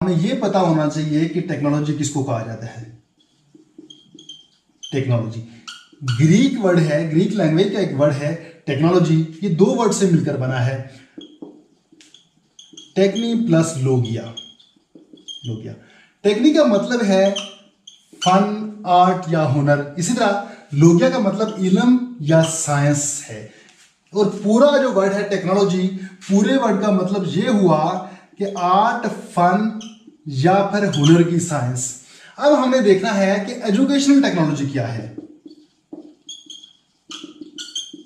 हमें ये पता होना चाहिए कि टेक्नोलॉजी किसको कहा जाता है। टेक्नोलॉजी ग्रीक वर्ड है, ग्रीक लैंग्वेज का एक वर्ड है टेक्नोलॉजी। ये दो वर्ड से मिलकर बना है, टेक्नी प्लस लोगिया। लोगिया टेक्नी का मतलब है फन, आर्ट या हुनर। इसी तरह लोगिया का मतलब इल्म या साइंस है। और पूरा जो वर्ड है टेक्नोलॉजी, पूरे वर्ड का मतलब ये हुआ कि आर्ट, फन या फिर हुनर की साइंस। अब हमें देखना है कि एजुकेशनल टेक्नोलॉजी क्या है।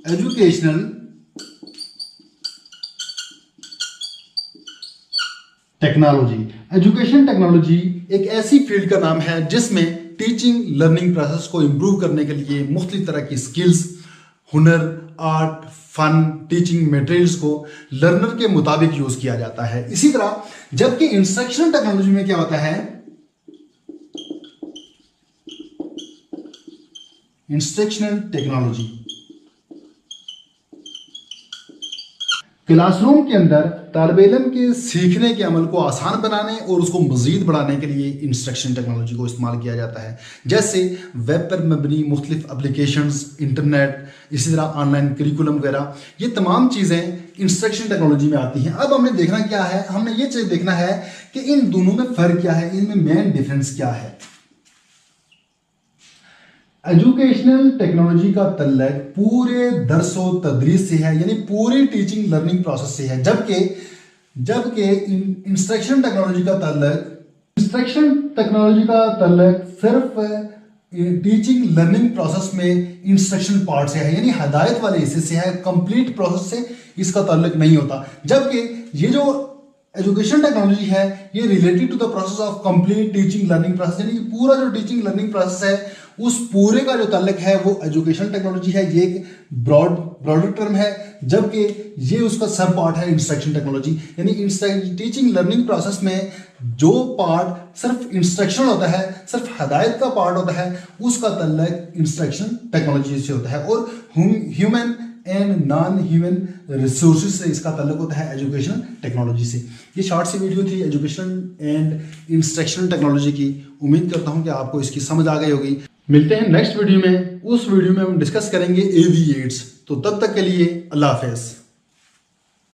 एजुकेशनल टेक्नोलॉजी, एजुकेशन टेक्नोलॉजी एक ऐसी फील्ड का नाम है जिसमें टीचिंग लर्निंग प्रोसेस को इंप्रूव करने के लिए मुख्तलिफ तरह की स्किल्स, हुनर, आर्ट, फन, टीचिंग मटेरियल्स को लर्नर के मुताबिक यूज किया जाता है। इसी तरह जबकि इंस्ट्रक्शनल टेक्नोलॉजी में क्या होता है, इंस्ट्रक्शनल टेक्नोलॉजी क्लासरूम के अंदर तालिब इल्म के सीखने के अमल को आसान बनाने और उसको मजीद बढ़ाने के लिए इंस्ट्रक्शन टेक्नोलॉजी को इस्तेमाल किया जाता है। जैसे वेब पर मबनी मुख्तलिफ एप्लीकेशंस, इंटरनेट, इसी तरह ऑनलाइन करिकुलम वगैरह, ये तमाम चीज़ें इंस्ट्रक्शन टेक्नोलॉजी में आती हैं। अब हमने देखना क्या है, हमने ये चीज़ देखना है कि इन दोनों में फ़र्क क्या है, इनमें मेन डिफरेंस क्या है। एजुकेशनल टेक्नोलॉजी का तल्लक पूरे दरसो तदरीस से है, यानी पूरी टीचिंग लर्निंग प्रोसेस से है। जबकि इंस्ट्रक्शन टेक्नोलॉजी का तल्लक सिर्फ टीचिंग लर्निंग प्रोसेस में इंस्ट्रक्शन पार्ट से है, यानी हदायत वाले हिस्से से है, कंप्लीट प्रोसेस से इसका ताल्लुक नहीं होता। जबकि ये जो एजुकेशन टेक्नोलॉजी है ये related to the process of complete teaching learning process, यानी कि पूरा जो टीचिंग लर्निंग प्रोसेस है उस पूरे का जो ताल्लुक है वो एजुकेशन टेक्नोलॉजी है। ये एक ब्रॉडर टर्म है, जबकि ये उसका सब पार्ट है इंस्ट्रक्शन टेक्नोलॉजी। यानी टीचिंग लर्निंग प्रोसेस में जो पार्ट सिर्फ इंस्ट्रक्शन होता है, सिर्फ हदायत का पार्ट होता है, उसका ताल्लुक इंस्ट्रक्शन टेक्नोलॉजी से होता है। और human and non human resources से इसका ताल्लुक होता है एजुकेशन टेक्नोलॉजी से। ये शॉर्ट सी वीडियो थी एजुकेशन एंड इंस्ट्रक्शन टेक्नोलॉजी की। उम्मीद करता हूँ कि आपको इसकी समझ आ गई होगी। मिलते हैं नेक्स्ट वीडियो में। उस वीडियो में हम डिस्कस करेंगे AV8। तो तब तक के लिए अल्लाह हाफ़िज़।